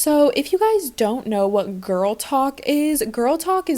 So if you guys don't know what girl talk is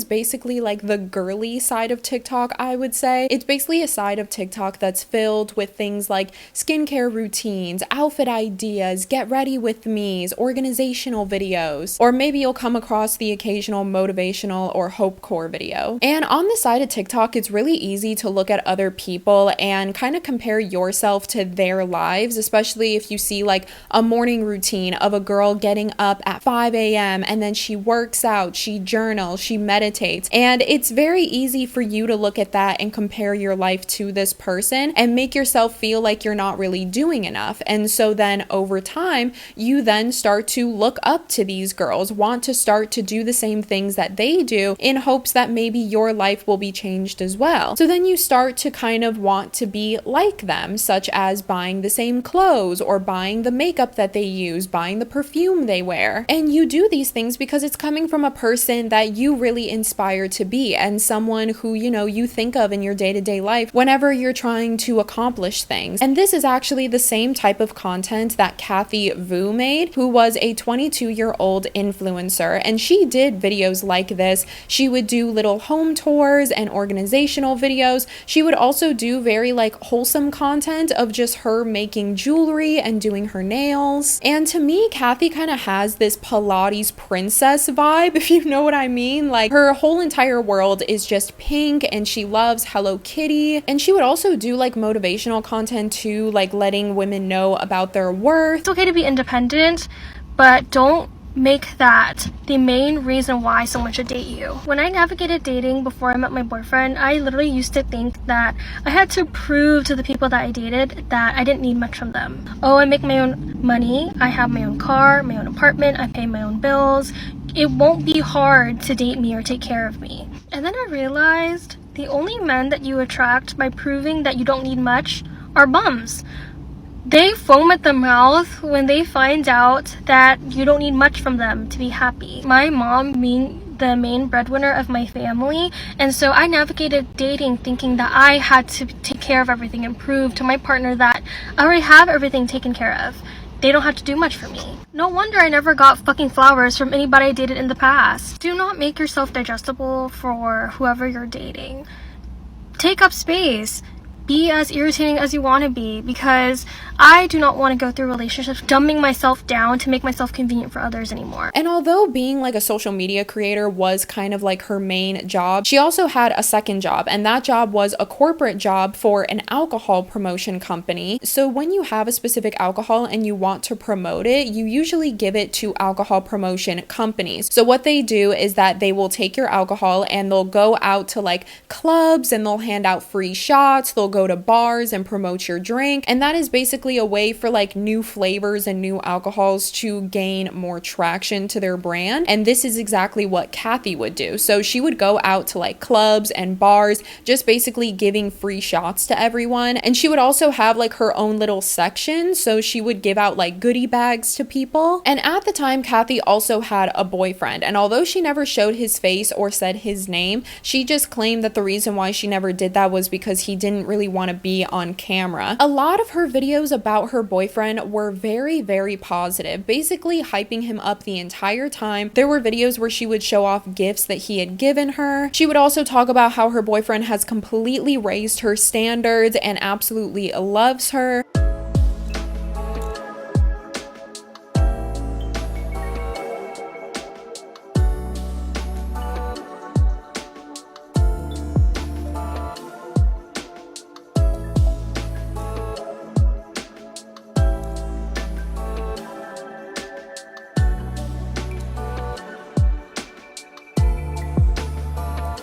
basically like the girly side of TikTok, I would say. It's basically a side of TikTok that's filled with things like skincare routines, outfit ideas, get ready with me's, organizational videos, or maybe you'll come across the occasional motivational or hopecore video. And on the side of TikTok, it's really easy to look at other people and kind of compare yourself to their lives, especially if you see like a morning routine of a girl getting up at 5 a.m. and then she works out, she journals, she meditates. And it's very easy for you to look at that and compare your life to this person and make yourself feel like you're not really doing enough. And so then over time, you then start to look up to these girls, want to start to do the same things that they do in hopes that maybe your life will be changed as well. So then you start to kind of want to be like them, such as buying the same clothes or buying the makeup that they use, buying the perfume they wear. And you do these things because it's coming from a person that you really inspire to be and someone who, you know, you think of in your day-to-day life whenever you're trying to accomplish things. And this is actually the same type of content that Kathy Vu made, who was a 22-year-old influencer, and she did videos like this. She would do little home tours and organizational videos. She would also do very like wholesome content of just her making jewelry and doing her nails. And to me, Kathy kind of has this Pilates princess vibe, if you know what I mean. Like her whole entire world is just pink and she loves Hello Kitty. And she would also do like motivational content too, like letting women know about their worth. It's okay to be independent, but don't make that the main reason why someone should date you. When I navigated dating before I met my boyfriend, I literally used to think that I had to prove to the people that I dated that I didn't need much from them. Oh, I make my own money, I have my own car, my own apartment, I pay my own bills. It won't be hard to date me or take care of me. And then I realized the only men that you attract by proving that you don't need much are bums. They foam at the mouth when they find out that you don't need much from them to be happy. My mom being the main breadwinner of my family, and so I navigated dating thinking that I had to take care of everything and prove to my partner that I already have everything taken care of. They don't have to do much for me. No wonder I never got fucking flowers from anybody I dated in the past. Do not make yourself digestible for whoever you're dating. Take up space. Be as irritating as you want to be, because I do not want to go through relationships dumbing myself down to make myself convenient for others anymore. And although being like a social media creator was kind of like her main job, she also had a second job, and that job was a corporate job for an alcohol promotion company. So when you have a specific alcohol and you want to promote it, you usually give it to alcohol promotion companies. So what they do is that they will take your alcohol and they'll go out to like clubs and they'll hand out free shots, they'll go to bars and promote your drink. And that is basically a way for like new flavors and new alcohols to gain more traction to their brand. And this is exactly what Kathy would do. So she would go out to like clubs and bars, just basically giving free shots to everyone. And she would also have like her own little section. So she would give out like goodie bags to people. And at the time, Kathy also had a boyfriend. And although she never showed his face or said his name, she just claimed that the reason why she never did that was because he didn't really want to be on camera. A lot of her videos about her boyfriend were very, very positive, basically hyping him up the entire time. There were videos where she would show off gifts that he had given her. She would also talk about how her boyfriend has completely raised her standards and absolutely loves her.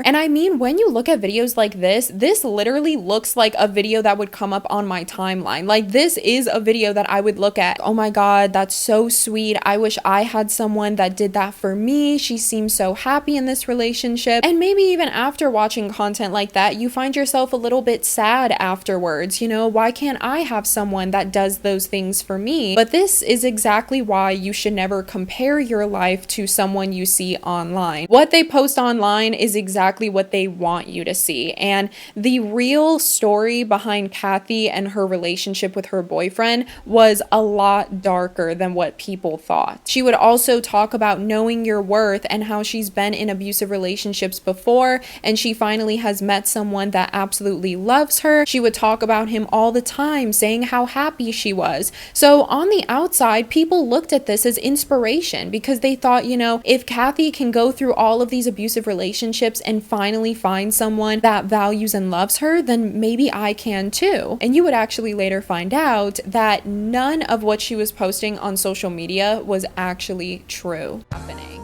And I mean, when you look at videos like this literally looks like a video that would come up on my timeline. Like, this is a video that I would look at. Oh my God, that's so sweet. I wish I had someone that did that for me. She seems so happy in this relationship. And maybe even after watching content like that, you find yourself a little bit sad afterwards. You know, why can't I have someone that does those things for me? But this is exactly why you should never compare your life to someone you see online. What they post online is exactly exactly what they want you to see. And the real story behind Kathy and her relationship with her boyfriend was a lot darker than what people thought. She would also talk about knowing your worth and how she's been in abusive relationships before and she finally has met someone that absolutely loves her. She would talk about him all the time, saying how happy she was. So on the outside, people looked at this as inspiration because they thought, you know, if Kathy can go through all of these abusive relationships and finally find someone that values and loves her, then maybe I can too. And you would actually later find out that none of what she was posting on social media was actually true happening.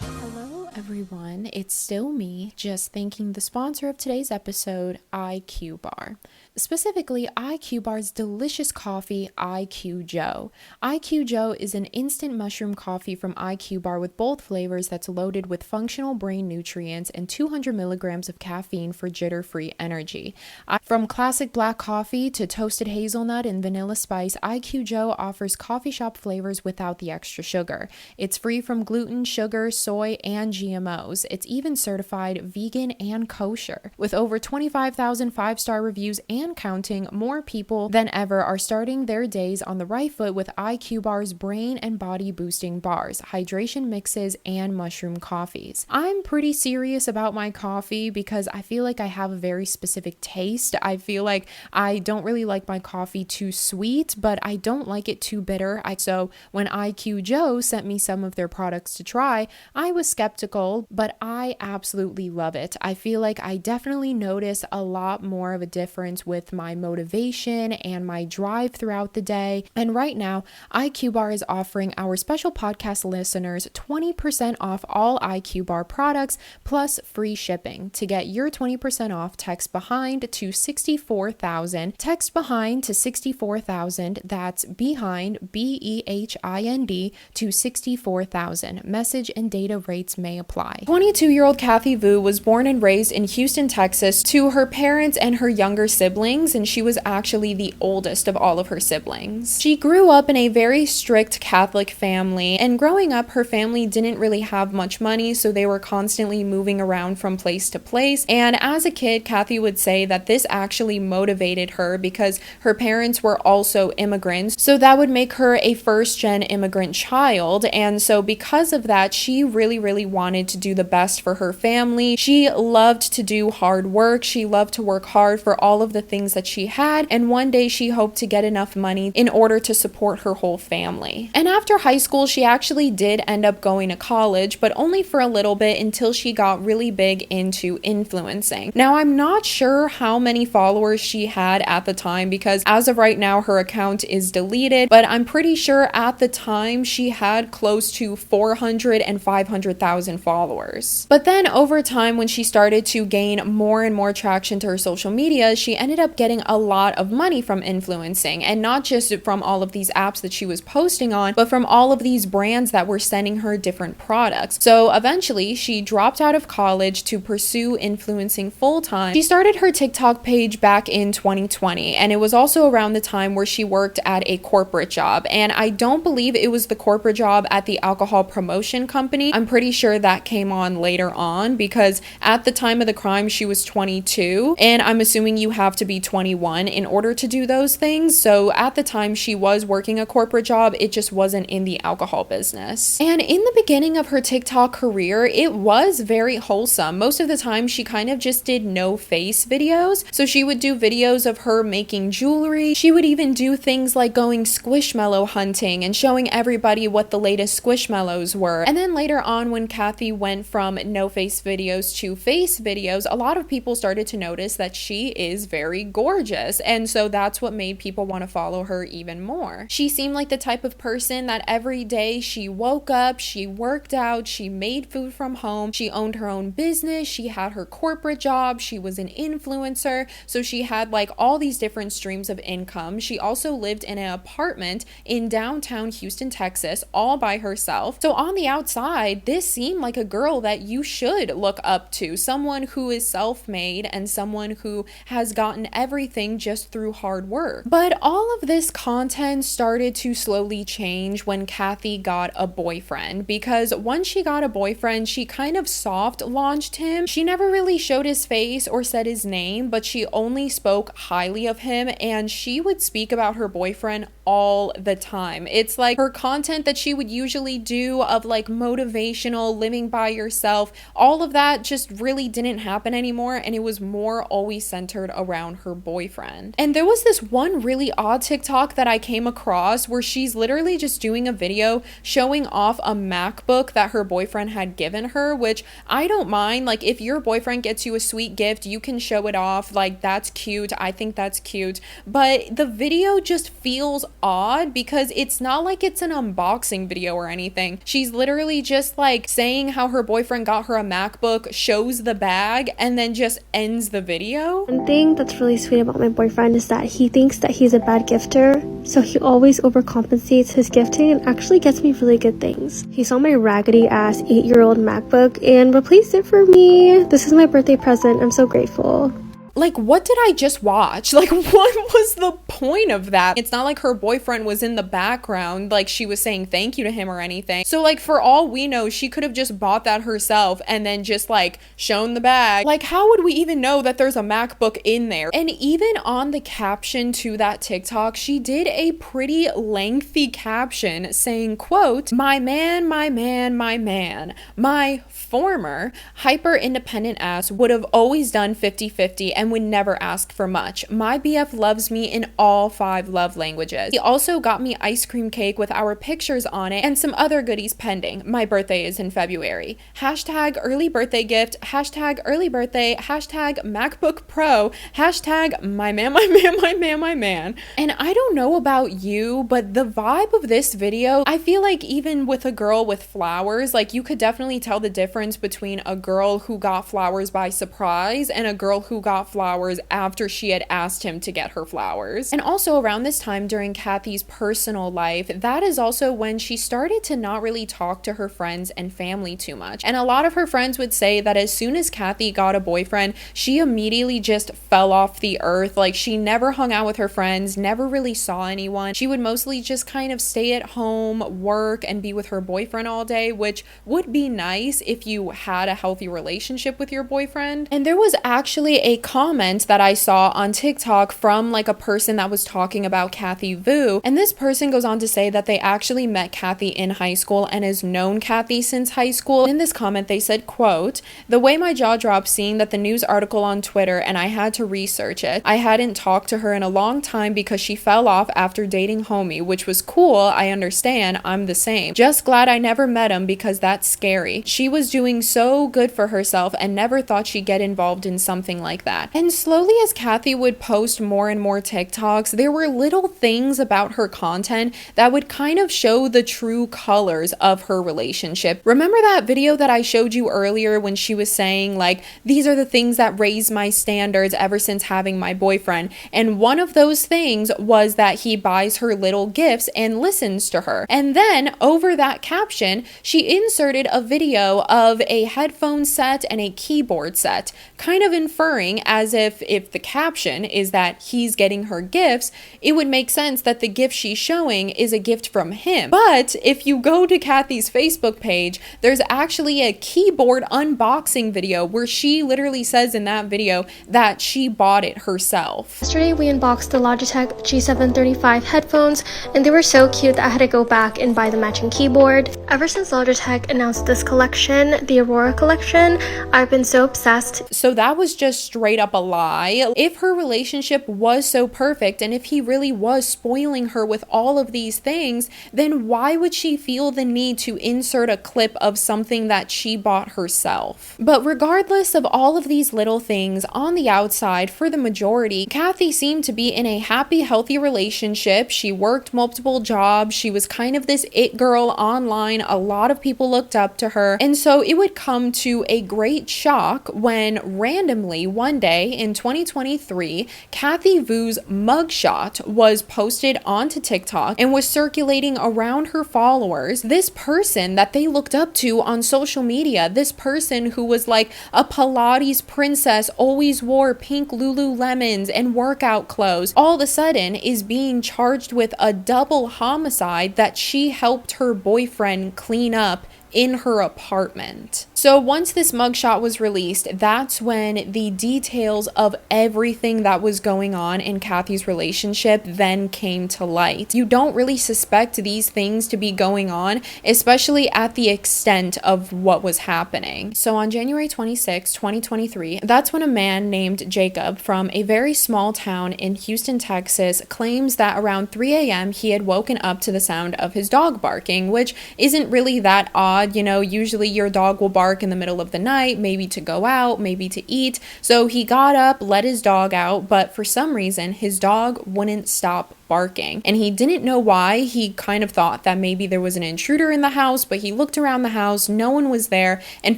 Hello everyone, it's still me, just thanking the sponsor of today's episode, IQBAR. Specifically, IQBAR's delicious coffee, IQ Joe. IQ Joe is an instant mushroom coffee from IQBAR with both flavors that's loaded with functional brain nutrients and 200 milligrams of caffeine for jitter-free energy. From classic black coffee to toasted hazelnut and vanilla spice, IQ Joe offers coffee shop flavors without the extra sugar. It's free from gluten, sugar, soy, and GMOs. It's even certified vegan and kosher. With over 25,000 five-star reviews and counting, more people than ever are starting their days on the right foot with IQBAR's brain and body boosting bars, hydration mixes, and mushroom coffees. I'm pretty serious about my coffee because I feel like I have a very specific taste. I feel like I don't really like my coffee too sweet, but I don't like it too bitter. So when IQ Joe sent me some of their products to try, I was skeptical, but I absolutely love it. I feel like I definitely notice a lot more of a difference with my motivation and my drive throughout the day. And right now, IQBAR is offering our special podcast listeners 20% off all IQBAR products plus free shipping. To get your 20% off, text behind to 64,000. Text behind to 64,000. That's behind, BEHIND to 64,000. Message and data rates may apply. 22-year-old Kathy Vu was born and raised in Houston, Texas to her parents and her younger siblings, and she was actually the oldest of all of her siblings. She grew up in a very strict Catholic family, and growing up, her family didn't really have much money, so they were constantly moving around from place to place. And as a kid, Kathy would say that this actually motivated her because her parents were also immigrants, so that would make her a first-gen immigrant child. And so because of that, she really wanted to do the best for her family. She loved to do hard work. She loved to work hard for all of the things that she had, and one day she hoped to get enough money in order to support her whole family. And after high school, she actually did end up going to college, but only for a little bit until she got really big into influencing. Now, I'm not sure how many followers she had at the time because as of right now, her account is deleted, but I'm pretty sure at the time she had close to 400 and 500,000 followers. But then over time, when she started to gain more and more traction to her social media, she ended up getting a lot of money from influencing, and not just from all of these apps that she was posting on, but from all of these brands that were sending her different products. So eventually she dropped out of college to pursue influencing full-time. She started her TikTok page back in 2020, and it was also around the time where she worked at a corporate job, and I don't believe it was the corporate job at the alcohol promotion company. I'm pretty sure that came on later on because at the time of the crime she was 22, and I'm assuming you have to be 21 in order to do those things. So at the time she was working a corporate job, it just wasn't in the alcohol business. And in the beginning of her TikTok career, it was very wholesome. Most of the time she kind of just did no face videos. So she would do videos of her making jewelry. She would even do things like going squishmallow hunting and showing everybody what the latest squishmallows were. And then later on, when Kathy went from no face videos to face videos, a lot of people started to notice that she is very gorgeous, and so that's what made people want to follow her even more. She seemed like the type of person that every day she woke up, she worked out, she made food from home, she owned her own business, she had her corporate job, she was an influencer, so she had like all these different streams of income. She also lived in an apartment in downtown Houston, Texas, all by herself. So on the outside, this seemed like a girl that you should look up to, someone who is self-made and someone who has gotten and everything just through hard work. But all of this content started to slowly change when Kathy got a boyfriend, because once she got a boyfriend, she kind of soft launched him. She never really showed his face or said his name, but she only spoke highly of him, and she would speak about her boyfriend all the time. It's like her content that she would usually do of like motivational, living by yourself, all of that just really didn't happen anymore, and it was more always centered around her boyfriend. And there was this one really odd TikTok that I came across where she's literally just doing a video showing off a MacBook that her boyfriend had given her, which I don't mind. Like, if your boyfriend gets you a sweet gift, you can show it off. Like, that's cute. I think that's cute. But the video just feels odd because it's not like it's an unboxing video or anything. She's literally just like saying how her boyfriend got her a MacBook, shows the bag, and then just ends the video. One thing that's really sweet about my boyfriend is that he thinks that he's a bad gifter, so he always overcompensates his gifting and actually gets me really good things. He saw my raggedy ass 8-year-old MacBook and replaced it for me. This is my birthday present. I'm so grateful. Like, what did I just watch? Like, what was the point of that? It's not like her boyfriend was in the background, like she was saying thank you to him or anything. So like, for all we know, she could have just bought that herself and then just like shown the bag. Like, how would we even know that there's a MacBook in there? And even on the caption to that TikTok, she did a pretty lengthy caption saying, quote, my man, my man, my man, my former hyper independent ass would have always done 50-50 and would never ask for much. My BF loves me in all 5 love languages. He also got me ice cream cake with our pictures on it and some other goodies pending. My birthday is in February. Hashtag early birthday gift, hashtag early birthday, hashtag MacBook Pro, hashtag my man, my man, my man, my man. And I don't know about you, but the vibe of this video, I feel like even with a girl with flowers, like you could definitely tell the difference between a girl who got flowers by surprise and a girl who got flowers after she had asked him to get her flowers. And also around this time during Kathy's personal life, that is also when she started to not really talk to her friends and family too much. And a lot of her friends would say that as soon as Kathy got a boyfriend, she immediately just fell off the earth. Like, she never hung out with her friends, never really saw anyone. She would mostly just kind of stay at home, work, and be with her boyfriend all day, which would be nice if you had a healthy relationship with your boyfriend. And there was actually a comment that I saw on TikTok from like a person that was talking about Kathy Vu, and this person goes on to say that they actually met Kathy in high school and has known Kathy since high school. In this comment they said, quote, the way my jaw dropped seeing that the news article on Twitter and I had to research it. I hadn't talked to her in a long time because she fell off after dating Homie, which was cool, I understand, I'm the same. Just glad I never met him because that's scary. She was doing so good for herself and never thought she'd get involved in something like that. And slowly as Kathy would post more and more TikToks, there were little things about her content that would kind of show the true colors of her relationship. Remember that video that I showed you earlier when she was saying like, these are the things that raised my standards ever since having my boyfriend? And one of those things was that he buys her little gifts and listens to her. And then over that caption, she inserted a video of a headphone set and a keyboard set, kind of inferring as if the caption is that he's getting her gifts, it would make sense that the gift she's showing is a gift from him. But if you go to Kathy's Facebook page, there's actually a keyboard unboxing video where she literally says in that video that she bought it herself. Yesterday we unboxed the Logitech G735 headphones, and they were so cute that I had to go back and buy the matching keyboard. Ever since Logitech announced this collection, the Aurora collection, I've been so obsessed. So that was just straight up a lie. If her relationship was so perfect and if he really was spoiling her with all of these things, then why would she feel the need to insert a clip of something that she bought herself? But regardless of all of these little things, on the outside, for the majority, Kathy seemed to be in a happy, healthy relationship. She worked multiple jobs. She was kind of this it girl online. A lot of people looked up to her. And so it would come to a great shock when randomly one day day in 2023, Kathy Vu's mugshot was posted onto TikTok and was circulating around her followers. This person that they looked up to on social media, this person who was like a Pilates princess, always wore pink Lululemons and workout clothes, all of a sudden is being charged with a double homicide that she helped her boyfriend clean up in her apartment. So once this mugshot was released, that's when the details of everything that was going on in Kathy's relationship then came to light. You don't really suspect these things to be going on, especially at the extent of what was happening. So on January 26, 2023, that's when a man named Jacob from a very small town in Houston, Texas, claims that around 3 a.m. he had woken up to the sound of his dog barking, which isn't really that odd. You know, usually your dog will bark in the middle of the night, maybe to go out, maybe to eat. So he got up, let his dog out, but for some reason his dog wouldn't stop barking. And he didn't know why. He kind of thought that maybe there was an intruder in the house, but he looked around the house, no one was there, and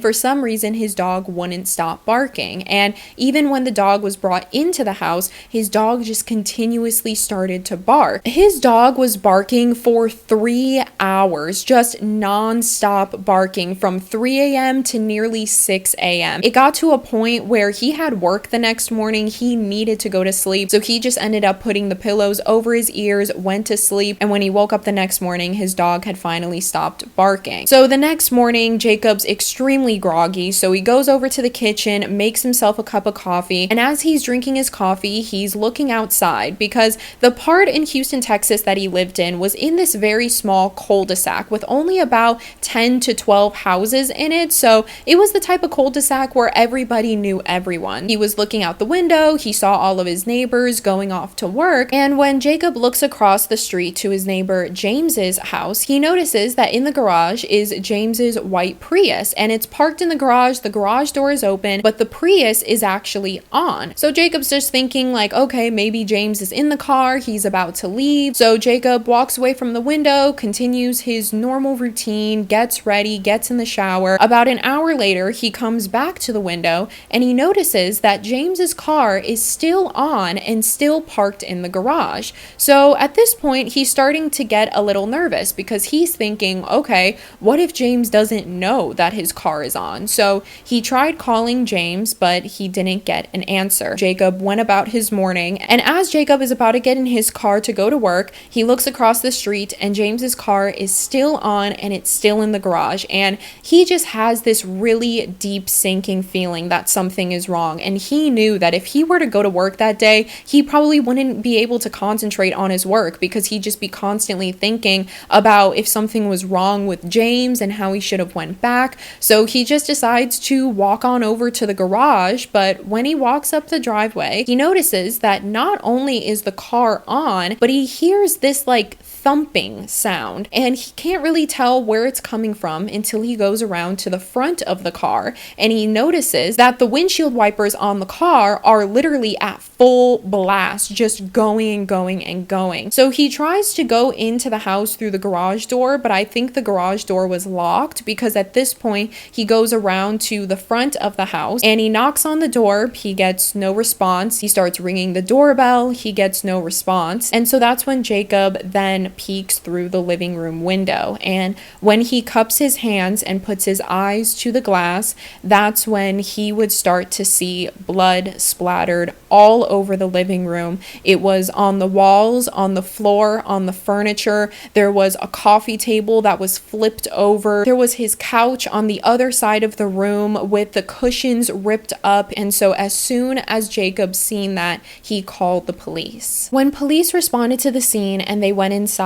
for some reason his dog wouldn't stop barking. And even when the dog was brought into the house, his dog just continuously started to bark. His dog was barking for 3 hours, just non-stop barking from 3 a.m. to nearly 6 a.m. It got to a point where he had work the next morning, he needed to go to sleep, so he just ended up putting the pillows over his ears, went to sleep, and when he woke up the next morning, his dog had finally stopped barking. So the next morning, Jacob's extremely groggy, so he goes over to the kitchen, makes himself a cup of coffee, and as he's drinking his coffee, he's looking outside because the part in Houston, Texas that he lived in was in this very small cul-de-sac with only about 10 to 12 houses in it, so it was the type of cul-de-sac where everybody knew everyone. He was looking out the window, he saw all of his neighbors going off to work, and when Jacob looks across the street to his neighbor James's house, he notices that in the garage is James's white Prius, and it's parked in the garage door is open, but the Prius is actually on. So Jacob's just thinking like, okay, maybe James is in the car, he's about to leave. So Jacob walks away from the window, continues his normal routine, gets ready, gets in the shower. About an hour later, he comes back to the window and he notices that James's car is still on and still parked in the garage. So at this point, he's starting to get a little nervous because he's thinking, okay, what if James doesn't know that his car is on? So he tried calling James, but he didn't get an answer. Jacob went about his morning, and as Jacob is about to get in his car to go to work, he looks across the street and James's car is still on and it's still in the garage, and he just has this really deep sinking feeling that something is wrong. And he knew that if he were to go to work that day, he probably wouldn't be able to concentrate on his work because he'd just be constantly thinking about if something was wrong with James and how he should have went back. So he just decides to walk on over to the garage, but when he walks up the driveway, he notices that not only is the car on, but he hears this like thumping sound, and he can't really tell where it's coming from until he goes around to the front of the car and he notices that the windshield wipers on the car are literally at full blast, just going and going and going. So he tries to go into the house through the garage door, but I think the garage door was locked because at this point he goes around to the front of the house and he knocks on the door. He gets no response. He starts ringing the doorbell. He gets no response. And so that's when Jacob then peeks through the living room window. And when he cups his hands and puts his eyes to the glass, that's when he would start to see blood splattered all over the living room. It was on the walls, on the floor, on the furniture. There was a coffee table that was flipped over. There was his couch on the other side of the room with the cushions ripped up. And so as soon as Jacob seen that, he called the police. When police responded to the scene and they went inside,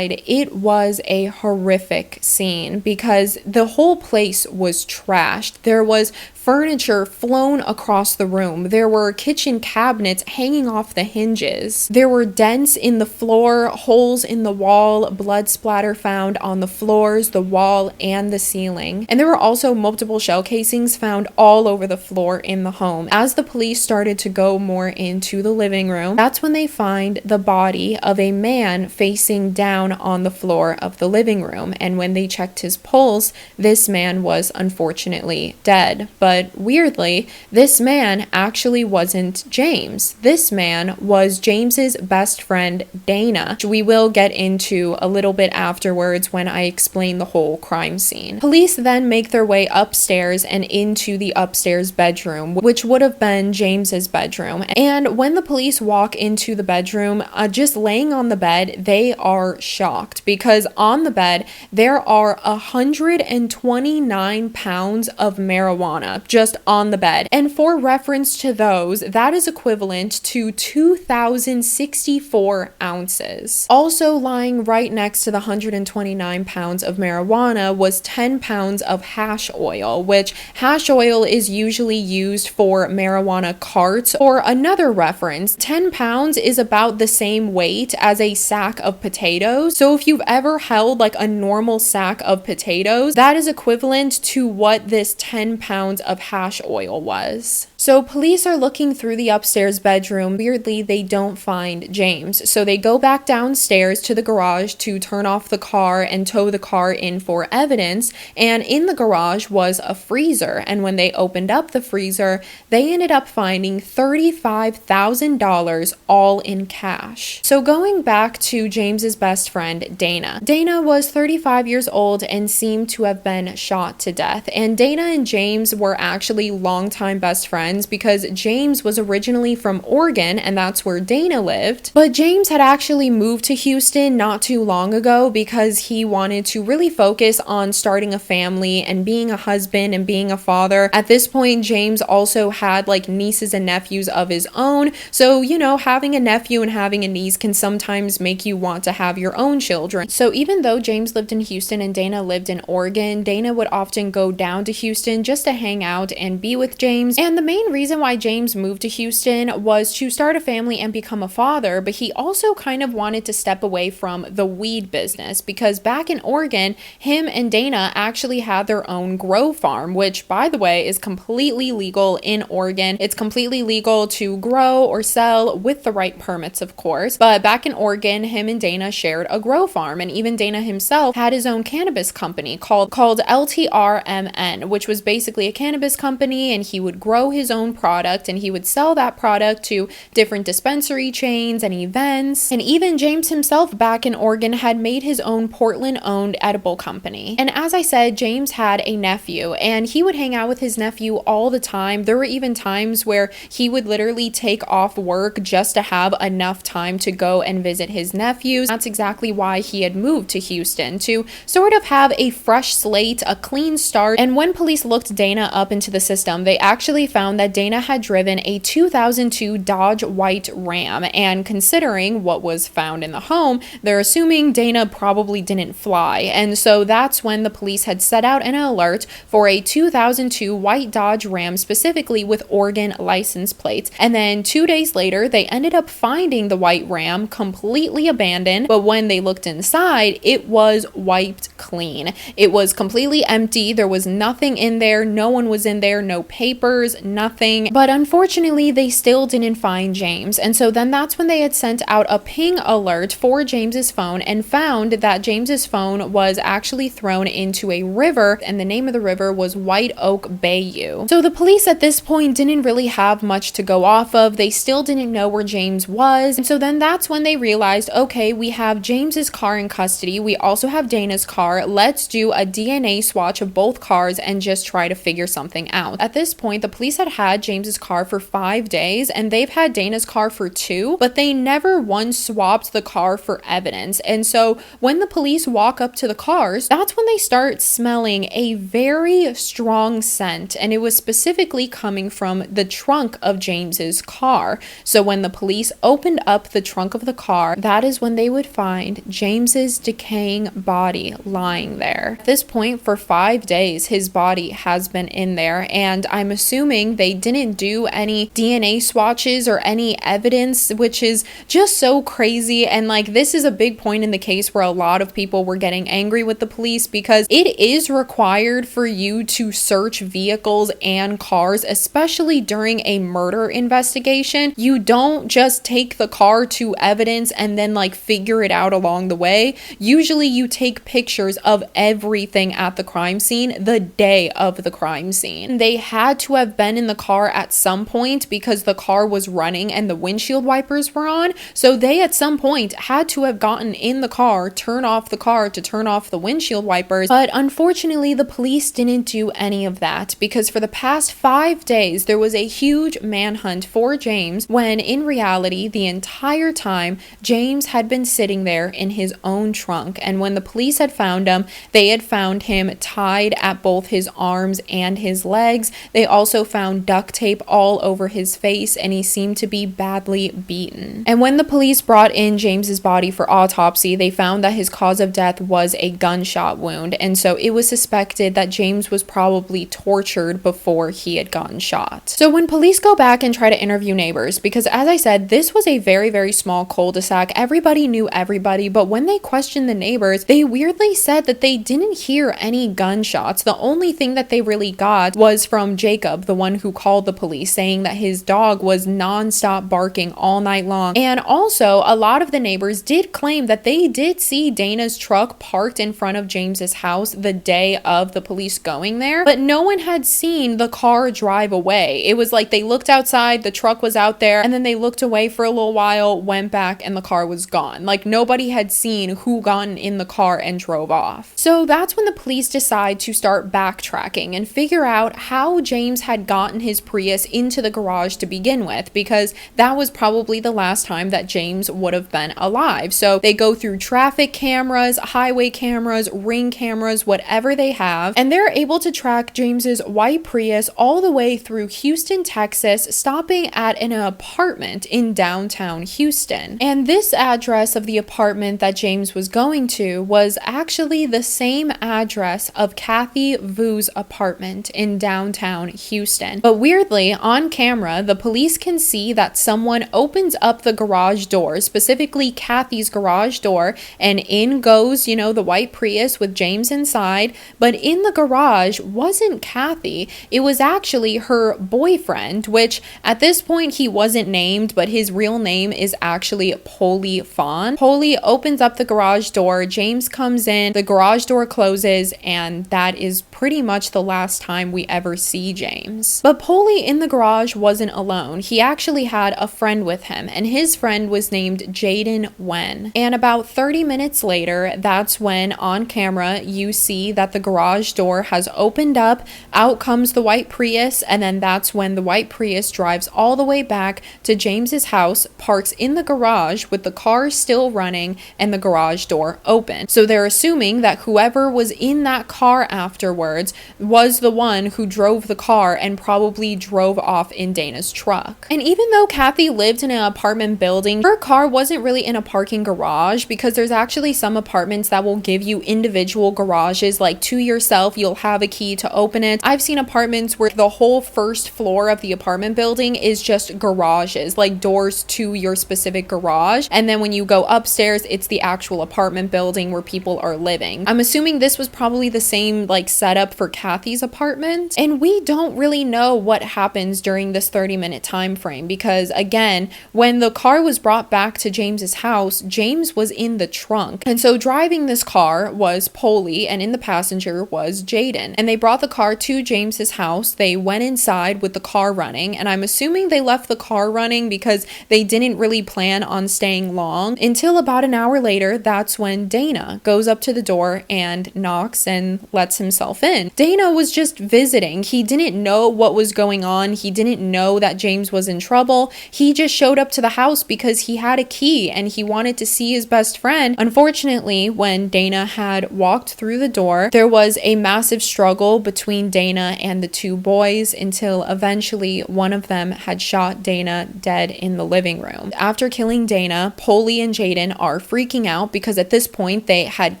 it was a horrific scene because the whole place was trashed. There was furniture flown across the room. There were kitchen cabinets hanging off the hinges. There were dents in the floor, holes in the wall, blood splatter found on the floors, the wall, and the ceiling. And there were also multiple shell casings found all over the floor in the home. As the police started to go more into the living room, that's when they find the body of a man facing down on the floor of the living room. And when they checked his pulse, this man was unfortunately dead. But but weirdly, this man actually wasn't James. This man was James's best friend, Dana, which we will get into a little bit afterwards when I explain the whole crime scene. Police then make their way upstairs and into the upstairs bedroom, which would have been James's bedroom. And when the police walk into the bedroom, just laying on the bed, they are shocked because on the bed, there are 129 pounds of marijuana just on the bed. And for reference to those, that is equivalent to 2,064 ounces. Also lying right next to the 129 pounds of marijuana was 10 pounds of hash oil, which hash oil is usually used for marijuana carts. For another reference, 10 pounds is about the same weight as a sack of potatoes. So if you've ever held like a normal sack of potatoes, that is equivalent to what this 10 pounds of hash oil was. So police are looking through the upstairs bedroom. Weirdly, they don't find James. So they go back downstairs to the garage to turn off the car and tow the car in for evidence. And in the garage was a freezer. And when they opened up the freezer, they ended up finding $35,000 all in cash. So going back to James's best friend, Dana. Dana was 35 years old and seemed to have been shot to death. And Dana and James were actually longtime best friends because James was originally from Oregon and that's where Dana lived. But James had actually moved to Houston not too long ago because he wanted to really focus on starting a family and being a husband and being a father. At this point, James also had like nieces and nephews of his own. So, you know, having a nephew and having a niece can sometimes make you want to have your own children. So even though James lived in Houston and Dana lived in Oregon, Dana would often go down to Houston just to hang out and be with James. And the main reason why James moved to Houston was to start a family and become a father, but he also kind of wanted to step away from the weed business because back in Oregon, him and Dana actually had their own grow farm, which by the way is completely legal in Oregon. It's completely legal to grow or sell with the right permits, of course. But back in Oregon, him and Dana shared a grow farm, and even Dana himself had his own cannabis company called LTRMN, which was basically a cannabis company, and he would grow his own product and he would sell that product to different dispensary chains and events. And even James himself back in Oregon had made his own Portland-owned edible company. And as I said, James had a nephew and he would hang out with his nephew all the time. There were even times where he would literally take off work just to have enough time to go and visit his nephews. That's exactly why he had moved to Houston, to sort of have a fresh slate, a clean start. And when police looked Dana up into the system, they actually found that Dana had driven a 2002 Dodge White Ram, and considering what was found in the home, they're assuming Dana probably didn't fly. And so that's when the police had set out an alert for a 2002 white Dodge Ram, specifically with Oregon license plates. And then 2 days later, they ended up finding the white Ram completely abandoned, but when they looked inside, it was wiped clean. It was completely empty. There was nothing in there. No one was in there, no papers, nothing. But unfortunately, they still didn't find James. And so then that's when they had sent out a ping alert for James's phone and found that James's phone was actually thrown into a river, and the name of the river was White Oak Bayou. So the police at this point didn't really have much to go off of. They still didn't know where James was. And so then that's when they realized, okay, we have James's car in custody. We also have Dana's car. Let's do a DNA swatch of both cars and just try to figure something out. At this point, the police had James's car for 5 days and they've had Dana's car for 2, but they never once swapped the car for evidence. And so when the police walk up to the cars, that's when they start smelling a very strong scent, and it was specifically coming from the trunk of James's car. So when the police opened up the trunk of the car, that is when they would find James's decaying body lying there. At this point, for 5 days, his body has been in there, and I'm assuming they didn't do any DNA swatches or any evidence, which is just so crazy. And like, this is a big point in the case where a lot of people were getting angry with the police, because it is required for you to search vehicles and cars, especially during a murder investigation. You don't just take the car to evidence and then like figure it out along the way. Usually you take pictures of everything at the crime scene the day of the crime scene. scene. They had to have been in the car at some point because the car was running and the windshield wipers were on. So they at some point had to have gotten in the car, turn off the car to turn off the windshield wipers. But unfortunately, the police didn't do any of that because for the past 5 days, there was a huge manhunt for James when in reality, the entire time, James had been sitting there in his own trunk. And when the police had found him, they had found him tied at both his arms and his legs. They also found duct tape all over his face and he seemed to be badly beaten. And when the police brought in James's body for autopsy, they found that his cause of death was a gunshot wound. And so it was suspected that James was probably tortured before he had gotten shot. So when police go back and try to interview neighbors, because as I said, this was a very, very small cul-de-sac. Everybody knew everybody, but when they questioned the neighbors, they weirdly said that they didn't hear any gunshots. The only thing that they really got was from Jacob, the one who called the police, saying that his dog was non-stop barking all night long. And also, a lot of the neighbors did claim that they did see Dana's truck parked in front of James's house the day of the police going there, but no one had seen the car drive away. It was like they looked outside, the truck was out there, and then they looked away for a little while, went back, and the car was gone. Like nobody had seen who got in the car and drove off. So that's when the police decide to start backtracking and figure out how James had gotten his Prius into the garage to begin with, because that was probably the last time that James would have been alive. So they go through traffic cameras, highway cameras, ring cameras, whatever they have, and they're able to track James's white Prius all the way through Houston, Texas, stopping at an apartment in downtown Houston. And this address of the apartment that James was going to was actually the same address of Kathy Vu's apartment in downtown Houston. But weirdly, on camera, the police can see that someone opens up the garage door, specifically Kathy's garage door, and in goes, the white Prius with James inside. But in the garage wasn't Kathy. It was actually her boyfriend, which at this point he wasn't named, but his real name is actually Polly Fawn. Polly opens up the garage door, James comes in, the garage door closes, and that is pretty much the last time we ever see James. But Polly in the garage wasn't alone. He actually had a friend with him, and his friend was named Jaden Wen. And about 30 minutes later, that's when on camera you see that the garage door has opened up, out comes the white Prius, and then that's when the white Prius drives all the way back to James's house, parks in the garage with the car still running and the garage door open. So they're assuming that whoever was in that car afterwards was the one who drove the car and probably drove off in Dana's truck. And even though Kathy lived in an apartment building, her car wasn't really in a parking garage, because there's actually some apartments that will give you individual garages, like to yourself, you'll have a key to open it. I've seen apartments where the whole first floor of the apartment building is just garages, like doors to your specific garage, and then when you go upstairs, it's the actual apartment building where people are living. I'm assuming this was probably the same setup for Kathy's apartment, and we don't really know what happens during this 30-minute time frame, because again, when the car was brought back to James's house, James was in the trunk, and so driving this car was Polly, and in the passenger was Jaden, and they brought the car to James's house. They went inside with the car running, and I'm assuming they left the car running because they didn't really plan on staying long until about an hour later. That's when Dana goes up to the door and knocks and lets himself in. Dana was just visiting. He didn't know what was going on. He didn't know that James was in trouble. He just showed up to the house because he had a key and he wanted to see his best friend. Unfortunately, when Dana had walked through the door, there was a massive struggle between Dana and the two boys until eventually one of them had shot Dana dead in the living room. After killing Dana, Polly and Jaden are freaking out because at this point they had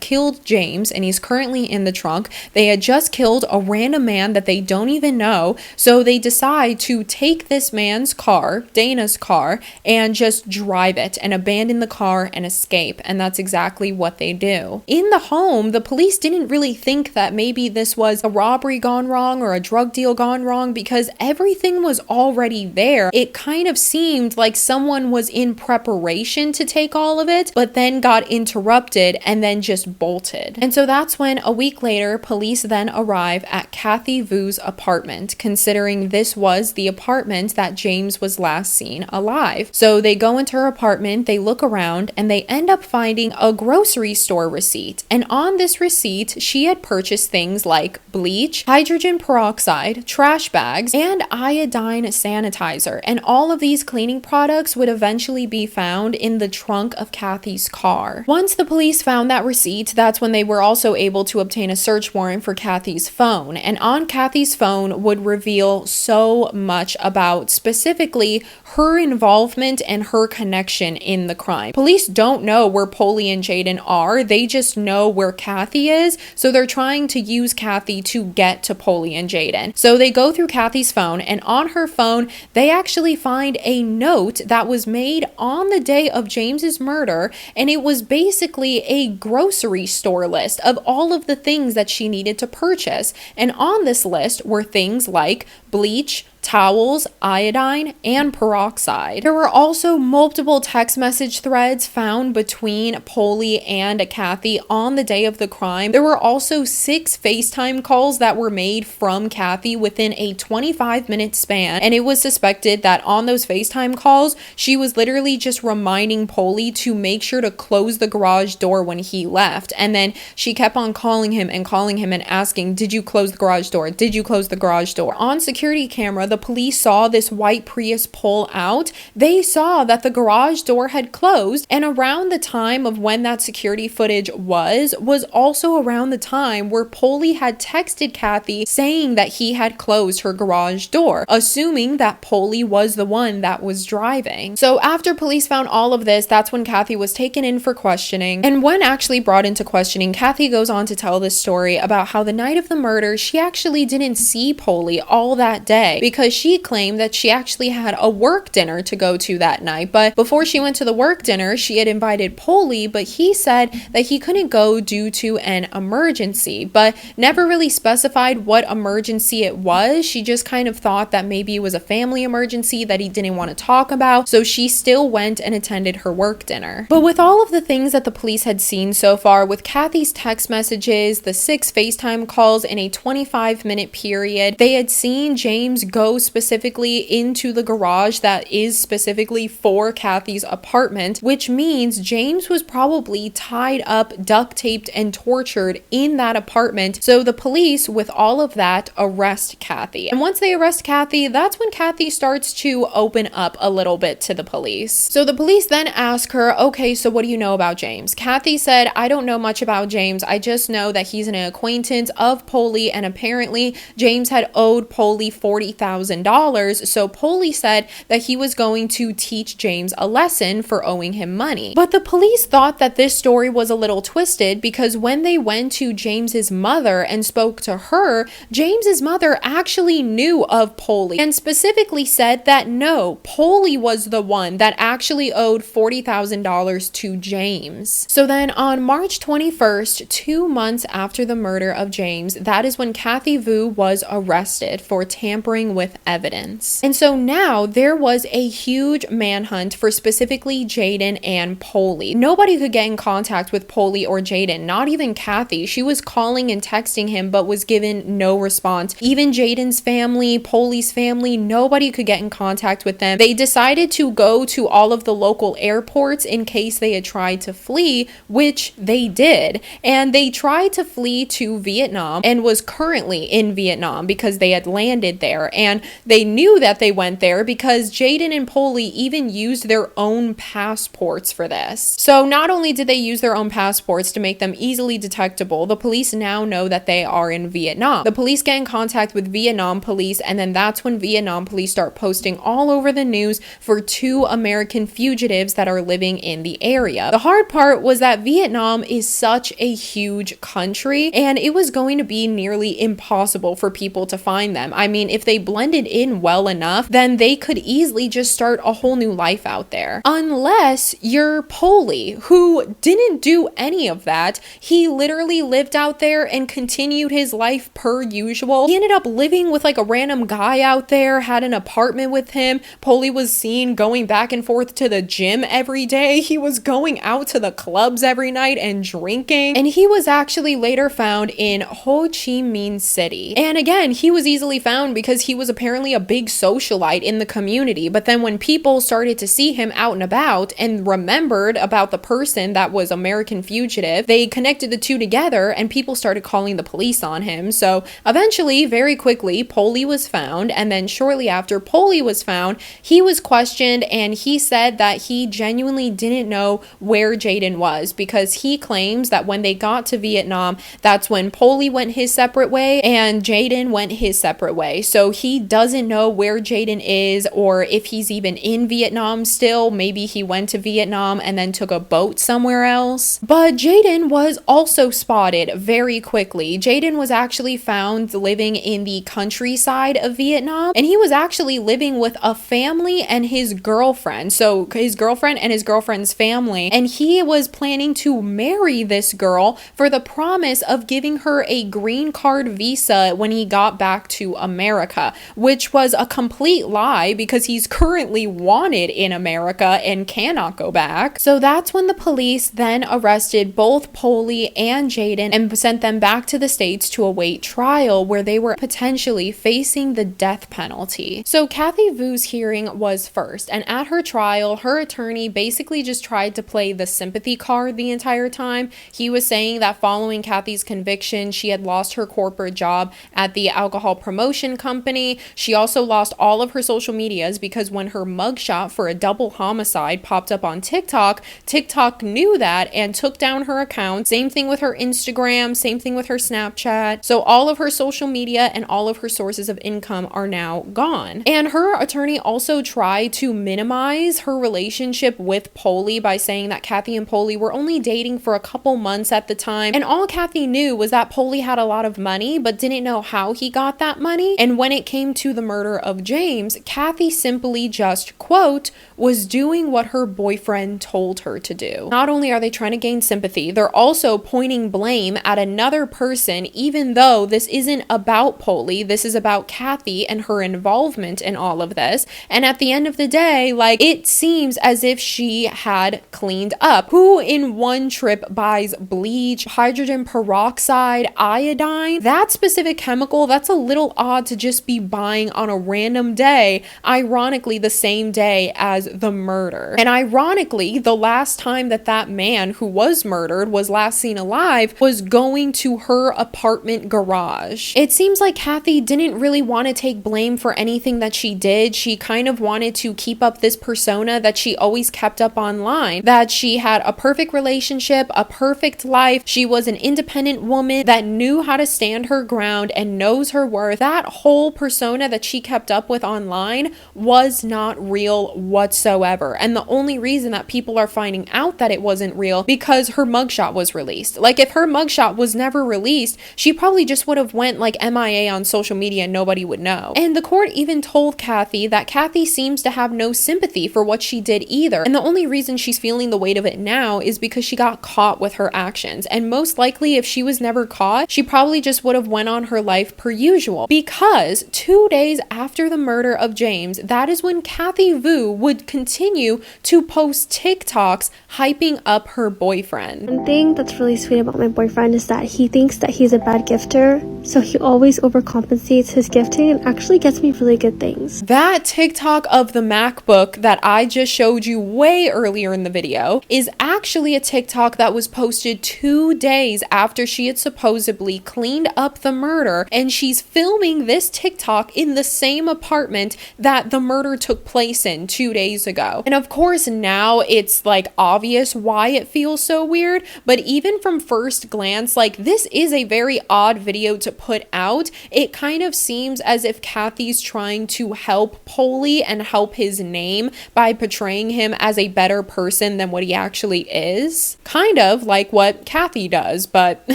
killed James and he's currently in the trunk. They had just killed a random man that they don't even know, so they decide to take this man's car, Dana's car, and just drive it and abandon the car and escape, and that's exactly what they do. In the home, the police didn't really think that maybe this was a robbery gone wrong or a drug deal gone wrong because everything was already there. It kind of seemed like someone was in preparation to take all of it, but then got interrupted and then just bolted. And so that's when a week later, police then arrive at Kathy Kathy Vu's apartment, considering this was the apartment that James was last seen alive. So they go into her apartment, they look around, and they end up finding a grocery store receipt. And on this receipt, she had purchased things like bleach, hydrogen peroxide, trash bags, and iodine sanitizer. And all of these cleaning products would eventually be found in the trunk of Kathy's car. Once the police found that receipt, that's when they were also able to obtain a search warrant for Kathy's phone. And on Kathy's phone would reveal so much about specifically her involvement and her connection in the crime. Police don't know where Polly and Jaden are, they just know where Kathy is, so they're trying to use Kathy to get to Polly and Jaden. So they go through Kathy's phone, and on her phone, they actually find a note that was made on the day of James's murder, and it was basically a grocery store list of all of the things that she needed to purchase. And on this list were things like bleach, towels, iodine, and peroxide. There were also multiple text message threads found between Polly and Kathy on the day of the crime. There were also 6 FaceTime calls that were made from Kathy within a 25-minute span, and it was suspected that on those FaceTime calls, she was literally just reminding Polly to make sure to close the garage door when he left. And then she kept on calling him and asking, did you close the garage door? Did you close the garage door? On security camera, the police saw this white Prius pull out. They saw that the garage door had closed, and around the time of when that security footage was also around the time where Polly had texted Kathy saying that he had closed her garage door, assuming that Polly was the one that was driving. So after police found all of this, that's when Kathy was taken in for questioning. And when actually brought into questioning, Kathy goes on to tell this story about how the night of the murder, she actually didn't see Polly all that day because she claimed that she actually had a work dinner to go to that night. But before she went to the work dinner, she had invited Polly, but he said that he couldn't go due to an emergency, but never really specified what emergency it was. She just kind of thought that maybe it was a family emergency that he didn't want to talk about, so she still went and attended her work dinner. But with all of the things that the police had seen so far, with Kathy's text messages, the 6 FaceTime calls in a 25-minute period, they had seen James go specifically into the garage that is specifically for Kathy's apartment, which means James was probably tied up, duct taped, and tortured in that apartment. So the police, with all of that, arrest Kathy. And once they arrest Kathy, that's when Kathy starts to open up a little bit to the police. So the police then ask her, okay, so what do you know about James? Kathy said, I don't know much about James. I just know that he's an acquaintance of Polly, and apparently James had owed Polly $40,000. So Polly said that he was going to teach James a lesson for owing him money. But the police thought that this story was a little twisted because when they went to James's mother and spoke to her, James's mother actually knew of Polly and specifically said that no, Polly was the one that actually owed $40,000 to James. So then on March 21st, 2 months after the murder of James, that is when Kathy Vu was arrested for tampering with evidence. And so now there was a huge manhunt for specifically Jaden and Polly. Nobody could get in contact with Polly or Jaden, not even Kathy. She was calling and texting him but was given no response. Even Jaden's family, Polly's family, nobody could get in contact with them. They decided to go to all of the local airports in case they had tried to flee, which they did. And they tried to flee to Vietnam and was currently in Vietnam because they had landed there. And they knew that they went there because Jaden and Polly even used their own passports for this. So not only did they use their own passports to make them easily detectable, the police now know that they are in Vietnam. The police get in contact with Vietnam police, and then that's when Vietnam police start posting all over the news for 2 American fugitives that are living in the area. The hard part was that Vietnam is such a huge country, and it was going to be nearly impossible for people to find them. I mean, if they blend blended in well enough, then they could easily just start a whole new life out there. Unless you're Polly, who didn't do any of that. He literally lived out there and continued his life per usual. He ended up living with like a random guy out there, had an apartment with him. Polly was seen going back and forth to the gym every day. He was going out to the clubs every night and drinking. And he was actually later found in Ho Chi Minh City. And again, he was easily found because he was apparently a big socialite in the community. But then when people started to see him out and about and remembered about the person that was American Fugitive, they connected the two together and people started calling the police on him. So eventually, very quickly, Polly was found. And then shortly after Polly was found, he was questioned and he said that he genuinely didn't know where Jaden was, because he claims that when they got to Vietnam, that's when Polly went his separate way and Jaden went his separate way. So he doesn't know where Jaden is or if he's even in Vietnam still. Maybe he went to Vietnam and then took a boat somewhere else. But Jaden was also spotted very quickly. Jaden was actually found living in the countryside of Vietnam, and he was actually living with a family and his girlfriend. So his girlfriend and his girlfriend's family, and he was planning to marry this girl for the promise of giving her a green card visa when he got back to America, which was a complete lie because he's currently wanted in America and cannot go back. So that's when the police then arrested both Polly and Jaden and sent them back to the States to await trial, where they were potentially facing the death penalty. So Kathy Vu's hearing was first, and at her trial, her attorney basically just tried to play the sympathy card the entire time. He was saying that following Kathy's conviction, she had lost her corporate job at the alcohol promotion company. She also lost all of her social medias because when her mugshot for a double homicide popped up on TikTok, TikTok knew that and took down her account. Same thing with her Instagram, same thing with her Snapchat. So all of her social media and all of her sources of income are now gone. And her attorney also tried to minimize her relationship with Polly by saying that Kathy and Polly were only dating for a couple months at the time. And all Kathy knew was that Polly had a lot of money, but didn't know how he got that money. And when it came to the murder of James, Kathy simply just, quote, was doing what her boyfriend told her to do. Not only are they trying to gain sympathy, they're also pointing blame at another person, even though this isn't about Polly. This is about Kathy and her involvement in all of this. And at the end of the day, like, it seems as if she had cleaned up. Who in one trip buys bleach, hydrogen peroxide, iodine? That specific chemical, that's a little odd to just be buying on a random day, ironically the same day as the murder. And ironically, the last time that that man who was murdered was last seen alive was going to her apartment garage. It seems like Kathy didn't really want to take blame for anything that she did. She kind of wanted to keep up this persona that she always kept up online, that she had a perfect relationship, a perfect life. She was an independent woman that knew how to stand her ground and knows her worth. That whole persona that she kept up with online was not real whatsoever. And the only reason that people are finding out that it wasn't real because her mugshot was released. Like, if her mugshot was never released, she probably just would have went like MIA on social media and nobody would know. And the court even told Kathy that Kathy seems to have no sympathy for what she did either. And the only reason she's feeling the weight of it now is because she got caught with her actions. And most likely, if she was never caught, she probably just would have went on her life per usual. Because 2 days after the murder of James, that is when Kathy Vu would continue to post TikToks hyping up her boyfriend. One thing that's really sweet about my boyfriend is that he thinks that he's a bad gifter, so he always overcompensates his gifting and actually gets me really good things. That TikTok of the MacBook that I just showed you way earlier in the video is actually a TikTok that was posted 2 days after she had supposedly cleaned up the murder, and she's filming this TikTok in the same apartment that the murder took place in 2 days ago. And of course now it's like obvious why it feels so weird, but even from first glance, like, this is a very odd video to put out. It kind of seems as if Kathy's trying to help Polly and help his name by portraying him as a better person than what he actually is. Kind of like what Kathy does, but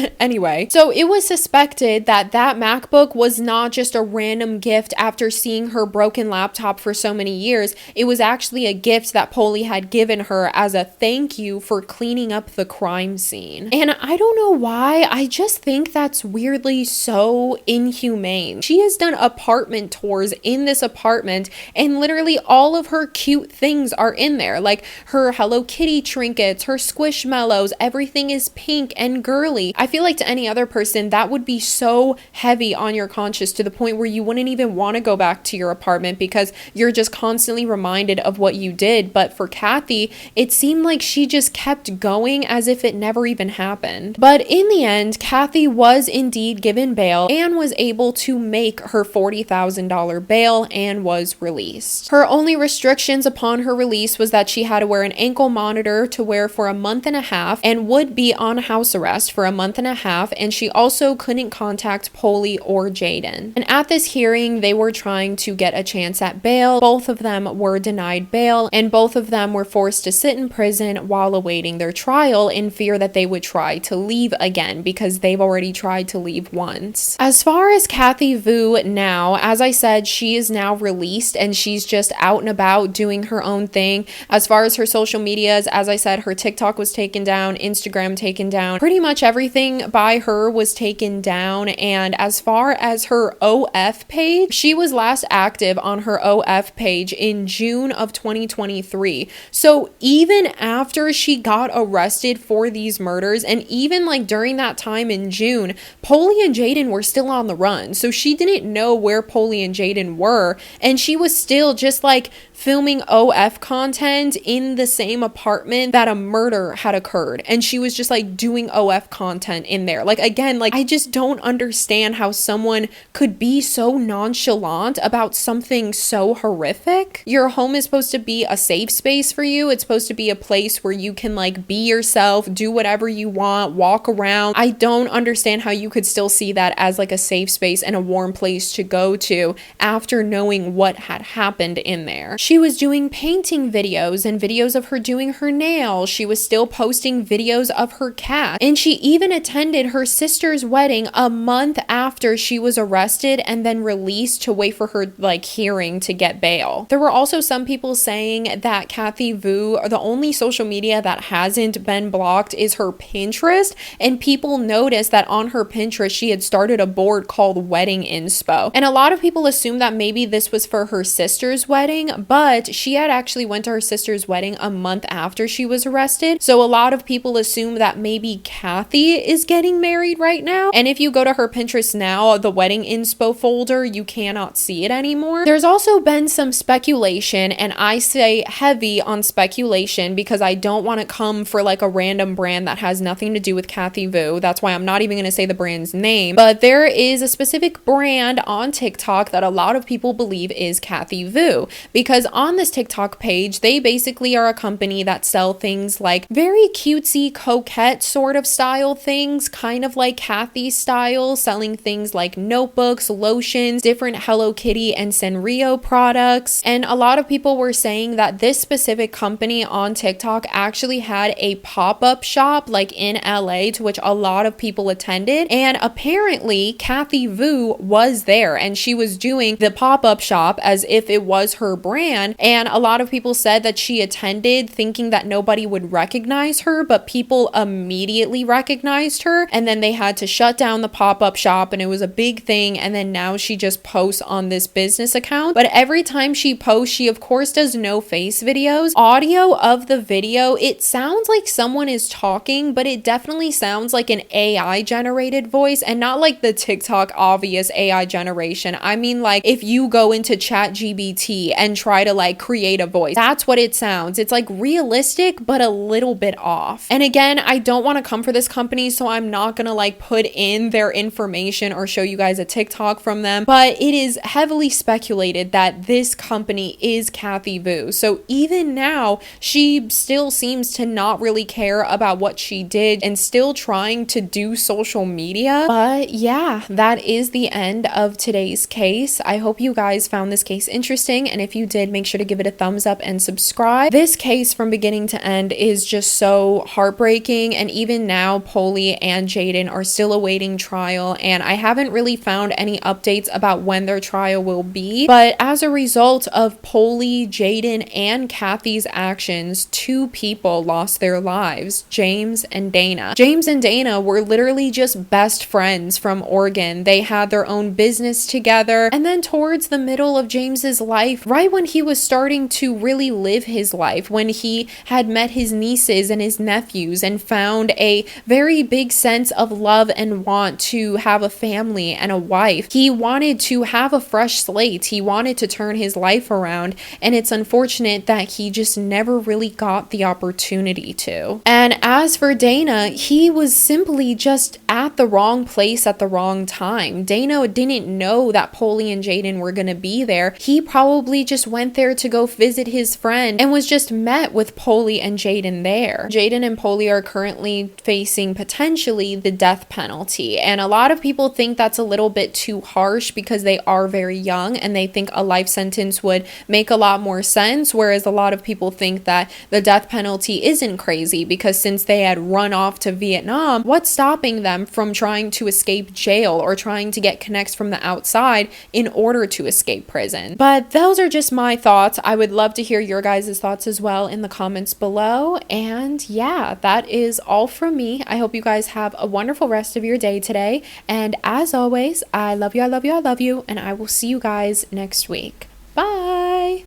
anyway. So it was suspected that that MacBook was not just a random random gift after seeing her broken laptop for so many years. It was actually a gift that Polly had given her as a thank you for cleaning up the crime scene. And I don't know why, I just think that's weirdly so inhumane. She has done apartment tours in this apartment, and literally all of her cute things are in there, like her Hello Kitty trinkets, her Squishmallows, everything is pink and girly. I feel like to any other person that would be so heavy on your conscience to the point where you wouldn't even want to go back to your apartment because you're just constantly reminded of what you did. But for Kathy, it seemed like she just kept going as if it never even happened. But in the end, Kathy was indeed given bail and was able to make her $40,000 bail and was released. Her only restrictions upon her release was that she had to wear an ankle monitor to wear for a month and a half and would be on house arrest for a month and a half, and she also couldn't contact Polly or Jaden. And at this hearing, they were trying to get a chance at bail. Both of them were denied bail, and both of them were forced to sit in prison while awaiting their trial in fear that they would try to leave again because they've already tried to leave once. As far as Kathy Vu now, as I said, she is now released and she's just out and about doing her own thing. As far as her social medias, as I said, her TikTok was taken down, Instagram taken down, pretty much everything by her was taken down. And as far as her OF page, she was last active on her OF page in June of 2023. So even after she got arrested for these murders, and even like during that time in June, Polly and Jaden were still on the run. So she didn't know where Polly and Jaden were, and she was still just like filming OF content in the same apartment that a murder had occurred, and she was just like doing OF content in there. Like, again, like I just don't understand how someone could be so nonchalant about something so horrific. Your home is supposed to be a safe space for you. It's supposed to be a place where you can like be yourself, do whatever you want, walk around. I don't understand how you could still see that as like a safe space and a warm place to go to after knowing what had happened in there. She was doing painting videos and videos of her doing her nails. She was still posting videos of her cat. And she even attended her sister's wedding a month after she was arrested and then released to wait for her like hearing to get bail. There were also some people saying that Kathy Vu, the only social media that hasn't been blocked is her Pinterest. And people noticed that on her Pinterest, she had started a board called Wedding Inspo. And a lot of people assumed that maybe this was for her sister's wedding, but she had actually went to her sister's wedding a month after she was arrested. So a lot of people assume that maybe Kathy is getting married right now. And if you go to her Pinterest now, the Wedding Inspo folder, you cannot see it anymore. There's also been some speculation, and I say heavy on speculation because I don't want to come for like a random brand that has nothing to do with Kathy Vu. That's why I'm not even going to say the brand's name. But there is a specific brand on TikTok that a lot of people believe is Kathy Vu, because on this TikTok page, they basically are a company that sell things like very cutesy, coquette sort of style things, kind of like Kathy style, selling things like notebooks, lotions, different Hello Kitty and Sanrio products. And a lot of people were saying that this specific company on TikTok actually had a pop-up shop like in LA, to which a lot of people attended. And apparently Kathy Vu was there and she was doing the pop-up shop as if it was her brand. And a lot of people said that she attended thinking that nobody would recognize her, but people immediately recognized her, and then they had to shut down the pop-up shop, and it was a big thing. And then now she just posts on this business account, but every time she posts, she of course does no face videos. Audio of the video, it sounds like someone is talking, but it definitely sounds like an AI generated voice, and not like the TikTok obvious AI generation. I mean, like if you go into ChatGPT and try to like create a voice, that's what it sounds. It's like realistic but a little bit off. And again, I don't want to come for this company, so I'm not gonna like put in their information or show you guys a TikTok from them, but it is heavily speculated that this company is Kathy Vu. So even now, she still seems to not really care about what she did and still trying to do social media. But yeah, that is the end of today's case. I hope you guys found this case interesting, and if you did, make sure to give it a thumbs up and subscribe. This case from beginning to end is just so heartbreaking, and even now Polly and Jaden are still awaiting trial, and I haven't really found any updates about about when their trial will be. But as a result of Polly, Jaden, and Kathy's actions, 2 people lost their lives, James and Dana. James and Dana were literally just best friends from Oregon. They had their own business together. And then towards the middle of James's life, right when he was starting to really live his life, when he had met his nieces and his nephews and found a very big sense of love and want to have a family and a wife, he wanted to have a fresh slate. He wanted to turn his life around, and it's unfortunate that he just never really got the opportunity to. And as for Dana, he was simply just at the wrong place at the wrong time. Dana didn't know that Polly and Jaden were going to be there. He probably just went there to go visit his friend and was just met with Polly and Jaden there. Jaden and Polly are currently facing potentially the death penalty, and a lot of people think that's a little bit too harsh because they are very young and they think a life sentence would make a lot more sense, whereas a lot of people think that the death penalty isn't crazy because since they had run off to Vietnam, what's stopping them from trying to escape jail or trying to get connects from the outside in order to escape prison? But those are just my thoughts. I would love to hear your guys' thoughts as well in the comments below. And yeah, that is all from me. I hope you guys have a wonderful rest of your day today. And as always, I love you, I love you, I love you, and I will see you guys next week. Bye!